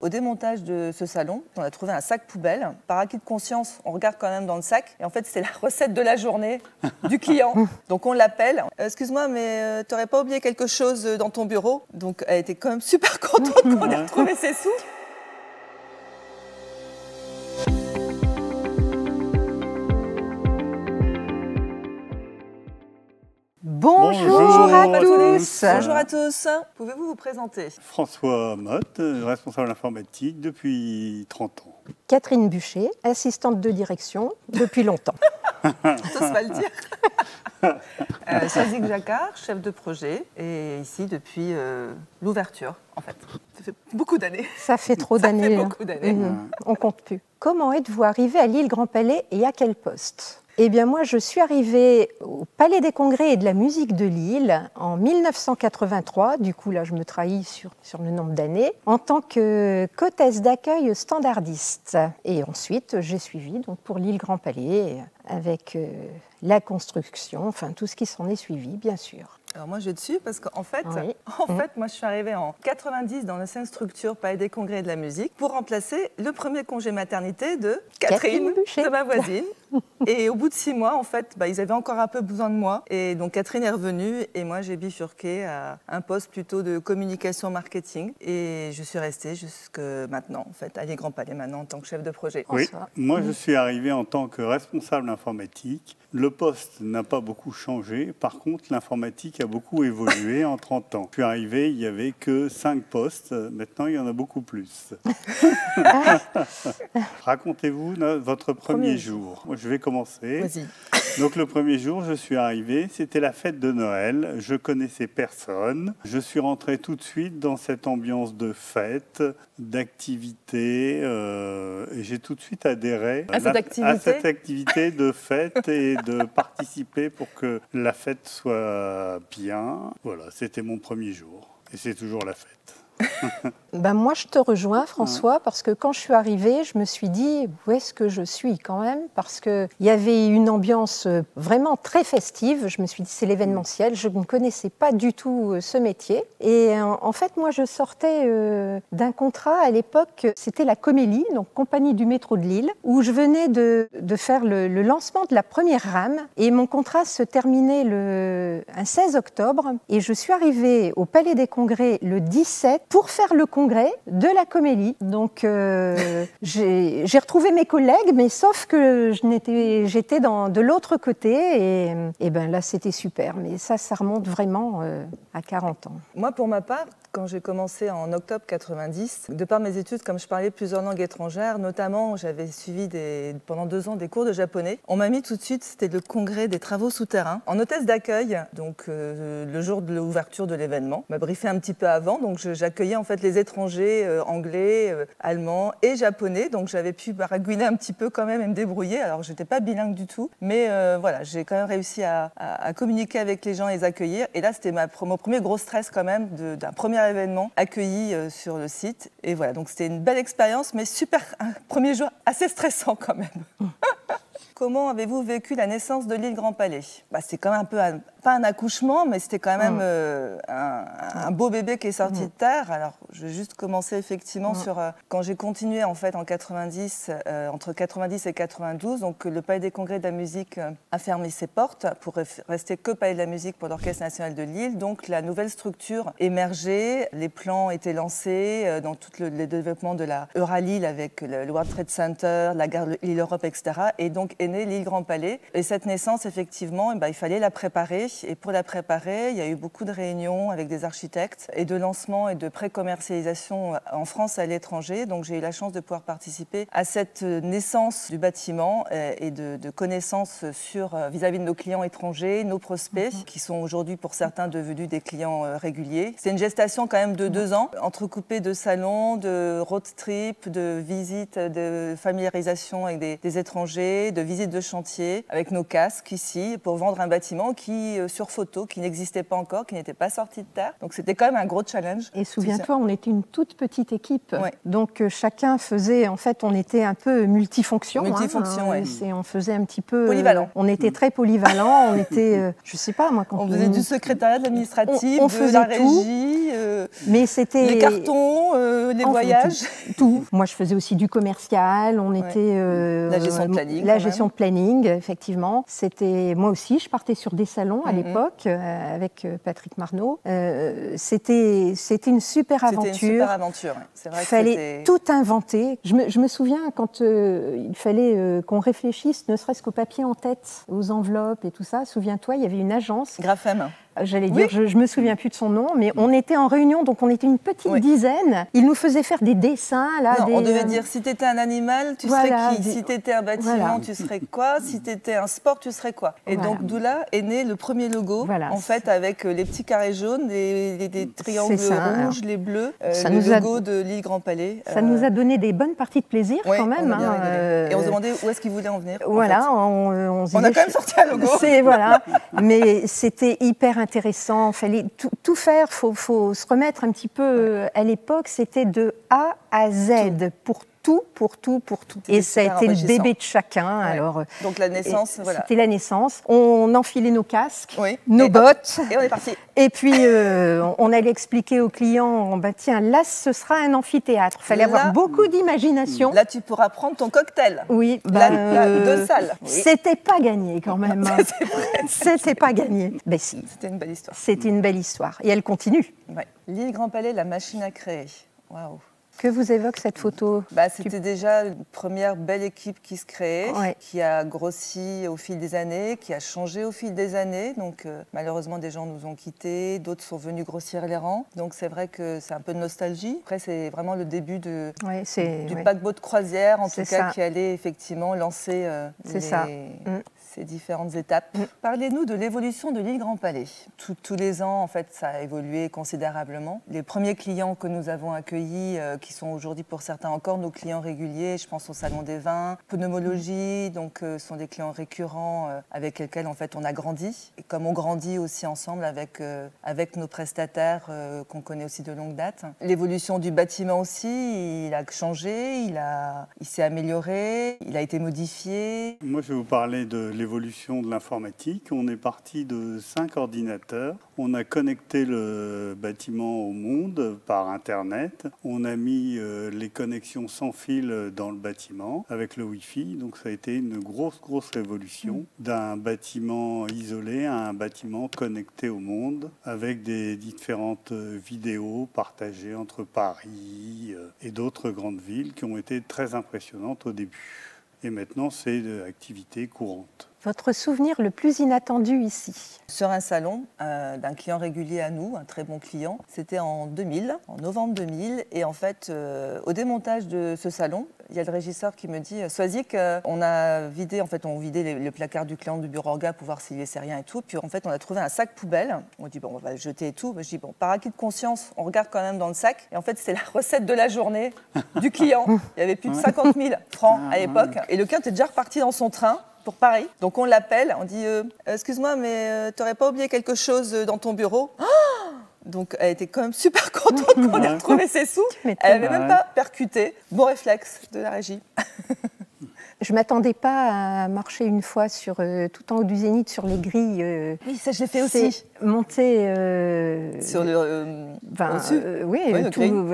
au démontage de ce salon, on a trouvé un sac poubelle. Par acquis de conscience, on regarde quand même dans le sac. Et en fait, c'est la recette de la journée du client. Donc on l'appelle. Excuse-moi, mais t'aurais pas oublié quelque chose dans ton bureau? Donc elle était quand même super contente qu'on ait retrouvé ses sous. Bonjour à tous. Bonjour à tous. Pouvez-vous vous présenter? François Motte, responsable informatique depuis 30 ans. Catherine Bucher, assistante de direction depuis longtemps. Ça va le dire. Sazik Jacquard, chef de projet, et ici depuis l'ouverture, en fait. Ça fait beaucoup d'années. Ça fait trop d'années. Ça fait beaucoup d'années. On compte plus. Comment êtes-vous arrivé à l'île Grand Palais et à quel poste? Eh bien moi, je suis arrivée au Palais des Congrès et de la Musique de Lille en 1983. Du coup, là, je me trahis sur le nombre d'années, en tant que qu'hôtesse d'accueil standardiste. Et ensuite, j'ai suivi donc, pour l'île Grand Palais avec la construction, enfin tout ce qui s'en est suivi, bien sûr. Alors moi, je vais dessus parce qu'en fait, Oui. Moi, je suis arrivée en 90 dans l'ancienne structure Palais des Congrès et de la Musique pour remplacer le premier congé maternité de Catherine Bucher, de ma voisine. Et au bout de 6 mois, en fait, ils avaient encore un peu besoin de moi. Et donc Catherine est revenue et moi, j'ai bifurqué à un poste plutôt de communication marketing. Et je suis restée jusque maintenant, en fait, à l'île Grand Palais maintenant en tant que chef de projet. Oui, moi je suis arrivé en tant que responsable informatique. Le poste n'a pas beaucoup changé. Par contre, l'informatique a beaucoup évolué en 30 ans. Je suis arrivé, il n'y avait que 5 postes. Maintenant, il y en a beaucoup plus. Racontez-vous votre premier jour. Moi, je vais commencer. Vas-y. Donc le premier jour, je suis arrivé, c'était la fête de Noël, je connaissais personne. Je suis rentré tout de suite dans cette ambiance de fête, d'activité, et j'ai tout de suite adhéré à cette activité de fête et de participer pour que la fête soit bien. Voilà, c'était mon premier jour et c'est toujours la fête. Moi, je te rejoins, François, parce que quand je suis arrivée, je me suis dit, où est-ce que je suis quand même? Parce qu'il y avait une ambiance vraiment très festive. Je me suis dit, c'est l'événementiel. Je ne connaissais pas du tout ce métier. Et en fait, moi, je sortais d'un contrat à l'époque, c'était la Comélie, donc Compagnie du métro de Lille, où je venais de faire le lancement de la première rame. Et mon contrat se terminait un 16 octobre. Et je suis arrivée au Palais des Congrès le 17 pour faire le congrès de la Comélie. Donc, j'ai retrouvé mes collègues, mais sauf que j'étais de l'autre côté. Et ben là, c'était super. Mais ça remonte vraiment à 40 ans. Moi, pour ma part, quand j'ai commencé en octobre 90, de par mes études, comme je parlais plusieurs langues étrangères, notamment j'avais suivi pendant 2 ans des cours de japonais, on m'a mis tout de suite, c'était le congrès des travaux souterrains, en hôtesse d'accueil, donc le jour de l'ouverture de l'événement. On m'a briefé un petit peu avant, donc j'accueillais en fait les étrangers anglais, allemands et japonais, donc j'avais pu baragouiner un petit peu quand même et me débrouiller. Alors j'étais pas bilingue du tout, mais voilà, j'ai quand même réussi à communiquer avec les gens et les accueillir. Et là, c'était mon premier gros stress quand même d'un premier événement accueilli sur le site. Et voilà, donc c'était une belle expérience, mais un premier jour assez stressant quand même. Comment avez-vous vécu la naissance de l'île Grand Palais? C'est quand même un peu, pas un accouchement, mais c'était quand même un beau bébé qui est sorti de terre. Alors, je vais juste commencer effectivement sur... quand j'ai continué en fait en 90, entre 90 et 92, donc le Palais des Congrès de la Musique a fermé ses portes pour rester que Palais de la Musique pour l'Orchestre National de Lille. Donc la nouvelle structure émergeait, les plans étaient lancés dans tout le développement de la Euralille avec le World Trade Center, la gare de Lille-Europe, etc. Et donc est née l'île Grand Palais. Et cette naissance, effectivement, il fallait la préparer. Et pour la préparer, il y a eu beaucoup de réunions avec des architectes et de lancement et de pré-commercialisation en France et à l'étranger. Donc j'ai eu la chance de pouvoir participer à cette naissance du bâtiment et de connaissances vis-à-vis de nos clients étrangers, nos prospects, qui sont aujourd'hui pour certains devenus des clients réguliers. C'est une gestation quand même de 2 ans, entrecoupée de salons, de road trip, de visites, de familiarisation avec des étrangers, de visites de chantier avec nos casques ici pour vendre un bâtiment qui sur photo, qui n'existait pas encore, qui n'était pas sorti de terre. Donc c'était quand même un gros challenge. Et souviens-toi, on était une toute petite équipe. Ouais. Donc chacun faisait, en fait, on était un peu multifonction. Multifonction, oui. On faisait un petit peu... Polyvalent. On était très polyvalent, on était, je sais pas moi... Quand on faisait du secrétariat, de l'administratif, on de faisait la régie, mais c'était... les cartons, les voyages. Tout. Moi, je faisais aussi du commercial, on était... la gestion de planning. La gestion de planning, effectivement. C'était... Moi aussi, je partais sur des salons à l'époque avec Patrick Marneau. C'était une super aventure. C'était une super aventure, ouais. C'est vrai. Il fallait tout inventer. Je me souviens quand il fallait qu'on réfléchisse, ne serait-ce qu'au papier en tête, aux enveloppes et tout ça. Souviens-toi, il y avait une agence. Graphème. J'allais dire, je me souviens plus de son nom, mais on était en réunion, donc on était une petite dizaine. Il nous faisait faire des dessins. Là, on devait dire, si tu étais un animal, tu serais qui? Si tu étais un bâtiment, tu serais quoi? Si tu étais un sport, tu serais quoi? Et donc d'où là est né le premier logo, en fait, avec les petits carrés jaunes, des triangles rouges, les bleus, le logo de l'île Grand Palais. Ça nous a donné des bonnes parties de plaisir quand même. Et on se demandait où est-ce qu'il voulait en venir. Voilà, on a quand même sorti un logo. Voilà, mais c'était hyper intéressant, il fallait tout faire, il faut se remettre un petit peu à l'époque, c'était de A à Z pour tout. Et ça a été le bébé de chacun. Ouais. Alors, donc la naissance, voilà. C'était la naissance. On enfilait nos casques, nos bottes. Et on est parti. Et puis, on allait expliquer aux clients, bah, tiens, là, ce sera un amphithéâtre. Il fallait avoir beaucoup d'imagination. Là, tu pourras prendre ton cocktail. Oui. Deux salles. C'était pas gagné quand même. C'était pas gagné. Ben si. C'était une belle histoire. C'était une belle histoire. Et elle continue. Ouais. L'île Grand Palais, la machine à créer. Waouh. Que vous évoque cette photo? C'était déjà une première belle équipe qui se créait, qui a grossi au fil des années, qui a changé au fil des années. Donc malheureusement, des gens nous ont quittés, d'autres sont venus grossir les rangs. Donc c'est vrai que c'est un peu de nostalgie. Après, c'est vraiment le début du paquebot de croisière, en tout cas, qui allait effectivement lancer ces différentes étapes. Parlez-nous de l'évolution de l'île Grand Palais. Tous les ans, en fait, ça a évolué considérablement. Les premiers clients que nous avons accueillis, qui sont aujourd'hui pour certains encore nos clients réguliers, je pense au Salon des Vins, Pneumologie, donc sont des clients récurrents avec lesquels en fait on a grandi. Et comme on grandit aussi ensemble avec nos prestataires qu'on connaît aussi de longue date. L'évolution du bâtiment aussi, il a changé, il s'est amélioré, il a été modifié. Moi, je vais vous parler de l'évolution de l'informatique. On est parti de 5 ordinateurs. On a connecté le bâtiment au monde par Internet. On a mis les connexions sans fil dans le bâtiment avec le Wi-Fi. Donc ça a été une grosse révolution d'un bâtiment isolé à un bâtiment connecté au monde avec des différentes vidéos partagées entre Paris et d'autres grandes villes qui ont été très impressionnantes au début. Et maintenant, c'est de l'activité courante. Votre souvenir le plus inattendu ici? Sur un salon d'un client régulier à nous, un très bon client, c'était en 2000, en novembre 2000. Et en fait, au démontage de ce salon, il y a le régisseur qui me dit « Soisic, on a vidé, en fait, on vidait le placard du client du bureau orga pour voir s'il laissait rien et tout. Puis en fait, on a trouvé un sac poubelle. On dit « Bon, on va le jeter et tout. » Je dis « Bon, par acquis de conscience, on regarde quand même dans le sac. » Et en fait, c'est la recette de la journée du client. Il y avait plus de 50 000 francs à l'époque. Et le client était déjà reparti dans son train pour Paris. Donc on l'appelle, on dit excuse-moi, mais t'aurais pas oublié quelque chose dans ton bureau? Donc elle était quand même super contente qu'on ait retrouvé ses sous. Elle n'avait même pas percuté. Bon réflexe de la régie. Je ne m'attendais pas à marcher une fois tout en haut du Zénith sur les grilles. Oui, ça je l'ai fait aussi. Monter sur le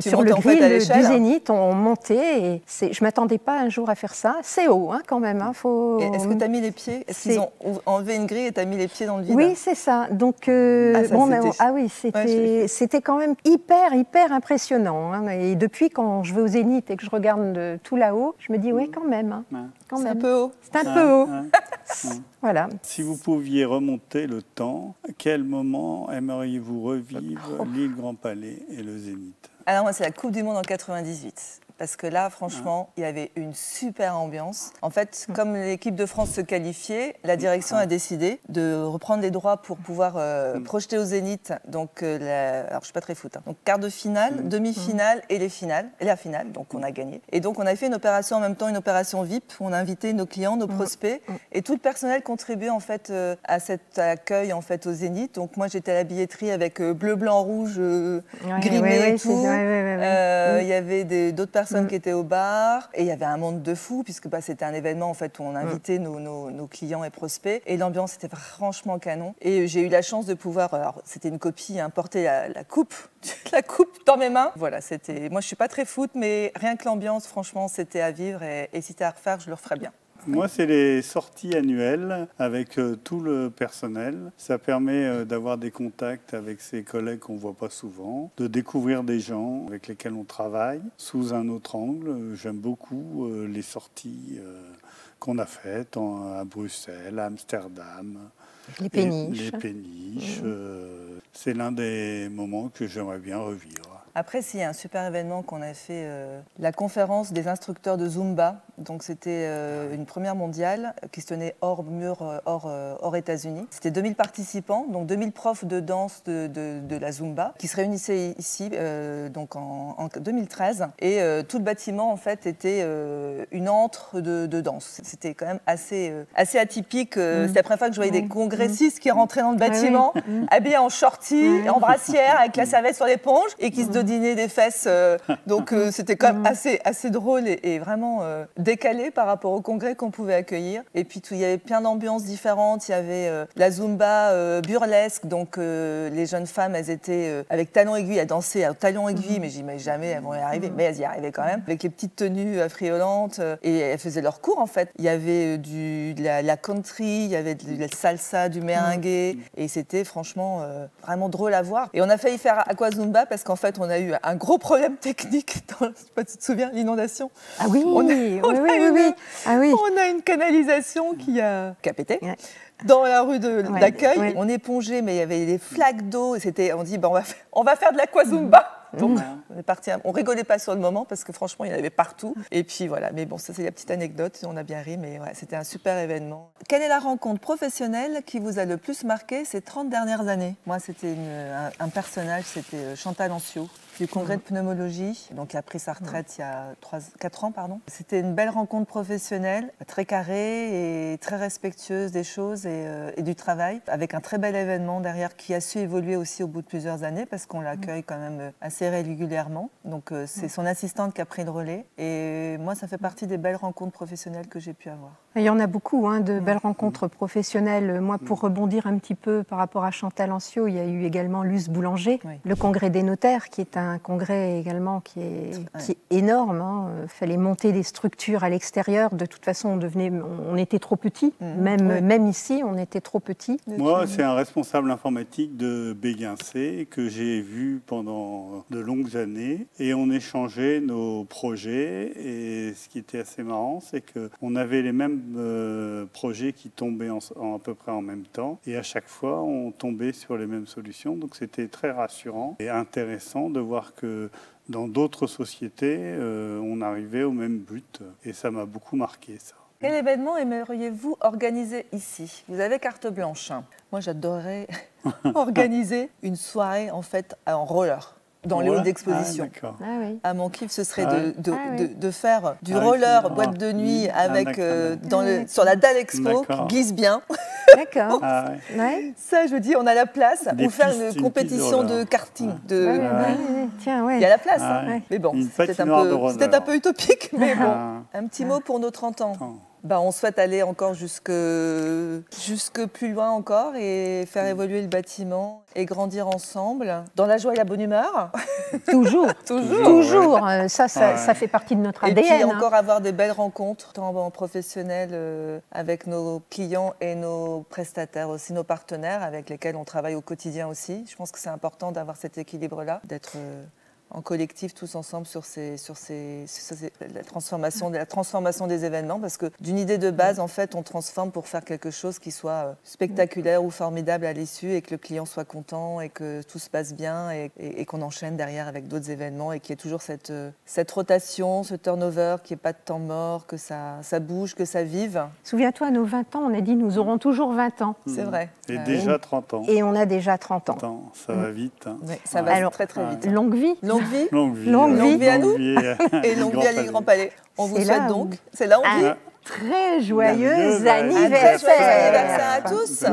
sur le grill du Zénith, on montait. Et je ne m'attendais pas un jour à faire ça. C'est haut quand même. Est-ce que tu as mis les pieds? Est-ce qu'ils ont enlevé une grille et tu as mis les pieds dans le vide? Oui, c'est ça. Donc, c'était quand même hyper impressionnant. Et depuis, quand je vais au Zénith et que je regarde tout là-haut, je me dis quand même. C'est un peu haut. C'est un peu haut. Voilà. Si vous pouviez remonter le temps, à quel moment aimeriez-vous revivre l'île Grand Palais et le Zénith? Alors moi, c'est la Coupe du Monde en 98. parce que là, franchement, il y avait une super ambiance. En fait, comme l'équipe de France se qualifiait, la direction a décidé de reprendre les droits pour pouvoir projeter au Zénith. Donc, alors je suis pas très foot. Donc, quart de finale, demi-finale et la finale. Donc, on a gagné. Et donc, on a fait une opération en même temps, une opération VIP. On a invité nos clients, nos prospects, et tout le personnel contribuait en fait à cet accueil en fait au Zénith. Donc, moi, j'étais à la billetterie avec bleu, blanc, rouge, grimé et tout. Il y avait d'autres personnes qui étaient au bar, et il y avait un monde de fous puisque c'était un événement en fait où on invitait nos clients et prospects, et l'ambiance était franchement canon. Et j'ai eu la chance de pouvoir, alors c'était une copie, porter la coupe dans mes mains. Voilà, moi je suis pas très foot, mais rien que l'ambiance, franchement, c'était à vivre, et si c'était à refaire, je le referais bien. Moi, c'est les sorties annuelles avec tout le personnel. Ça permet d'avoir des contacts avec ses collègues qu'on ne voit pas souvent, de découvrir des gens avec lesquels on travaille sous un autre angle. J'aime beaucoup les sorties qu'on a faites à Bruxelles, à Amsterdam. Les péniches. Les péniches. C'est l'un des moments que j'aimerais bien revivre. Après, s'il y a un super événement qu'on a fait, la conférence des instructeurs de Zumba. Donc, c'était une première mondiale qui se tenait hors mur, hors États-Unis. C'était 2000 participants, donc 2000 profs de danse de la Zumba qui se réunissaient ici donc en 2013. Et tout le bâtiment, en fait, était une antre de danse. C'était quand même assez atypique. C'était la première fois que je voyais des congressistes qui rentraient dans le bâtiment, habillés en shorty, en brassière, avec la serviette sur l'éponge, et qui se dodinaient des fesses. Donc, c'était quand même assez drôle et vraiment décalé par rapport au congrès qu'on pouvait accueillir. Et puis, il y avait plein d'ambiances différentes. Il y avait la Zumba burlesque. Donc, les jeunes femmes, elles étaient avec talons aiguilles à danser à talons aiguilles, mais j'imagine jamais elles vont y arriver. Mais elles y arrivaient quand même, avec les petites tenues affriolantes. Et elles faisaient leur cours, en fait. Il y avait de la country, il y avait de la salsa, du merengue. Et c'était franchement vraiment drôle à voir. Et on a failli faire Aquazumba parce qu'en fait, on a eu un gros problème technique. Je ne sais pas si tu te souviens, l'inondation. Ah oui, oui. On a une canalisation qui a pété. Ouais. Dans la rue d'accueil, on épongeait, mais il y avait des flaques d'eau. On dit, on va faire de l'aquazumba. Donc, on est parti. On rigolait pas sur le moment parce que franchement, il y en avait partout. Et puis voilà. Mais bon, ça c'est la petite anecdote. On a bien ri, mais ouais, c'était un super événement. Quelle est la rencontre professionnelle qui vous a le plus marqué ces 30 dernières années? Moi, c'était un personnage. C'était Chantal Ancio, du congrès de pneumologie, donc qui a pris sa retraite il y a 4 ans. C'était une belle rencontre professionnelle, très carrée et très respectueuse des choses et du travail, avec un très bel événement derrière qui a su évoluer aussi au bout de plusieurs années parce qu'on l'accueille quand même assez régulièrement. Donc c'est son assistante qui a pris le relais et moi ça fait partie des belles rencontres professionnelles que j'ai pu avoir. Il y en a beaucoup, de belles rencontres professionnelles. Moi, pour rebondir un petit peu par rapport à Chantal Ancio, il y a eu également Luce Boulanger, le congrès des notaires, qui est un congrès également qui est énorme. Il fallait monter des structures à l'extérieur. De toute façon, on était trop petits. Même ici, on était trop petits. Moi, c'est un responsable informatique de Béguincé que j'ai vu pendant de longues années. Et on échangeait nos projets. Et ce qui était assez marrant, c'est qu'on avait les mêmes projets qui tombaient à peu près en même temps. Et à chaque fois, on tombait sur les mêmes solutions. Donc c'était très rassurant et intéressant de voir que dans d'autres sociétés, on arrivait au même but. Et ça m'a beaucoup marqué, ça. Quel événement aimeriez-vous organiser ici? Vous avez carte blanche. Moi, j'adorerais organiser une soirée en fait en roller. Dans les halls d'exposition. Mon kiff, ce serait de faire du roller, boîte de nuit, avec, sur la Dalle Expo, qui glisse bien. D'accord. Ça, je dis, on a la place pour faire une compétition de karting. Tiens, il y a la place. Mais bon, c'est peut-être un peu utopique, mais bon. Un petit mot pour nos 30 ans. On souhaite aller encore jusque plus loin encore et faire évoluer le bâtiment et grandir ensemble dans la joie et la bonne humeur. Toujours. Toujours. Ça fait partie de notre ADN. Et puis encore avoir des belles rencontres, tant en professionnel avec nos clients et nos prestataires aussi, nos partenaires avec lesquels on travaille au quotidien aussi. Je pense que c'est important d'avoir cet équilibre-là, d'être en collectif, tous ensemble, sur la transformation des événements, parce que d'une idée de base, en fait, on transforme pour faire quelque chose qui soit spectaculaire ou formidable à l'issue, et que le client soit content, et que tout se passe bien, et qu'on enchaîne derrière avec d'autres événements, et qu'il y ait toujours cette rotation, ce turnover, qu'il n'y ait pas de temps mort, que ça bouge, que ça vive. Souviens-toi, à nos 20 ans, on a dit nous aurons toujours 20 ans. C'est vrai. Et déjà 30 ans. Et on a déjà 30 ans. Attends, ça va vite. Hein. Oui, ça va très très vite. Longue vie. Longue vie. Longue vie. Longue vie à nous. Et longue vie à l'île Grand Palais. On vous C'est souhaite là donc, où- c'est là où on dit Très joyeux Joyeux anniversaire. anniversaire à tous.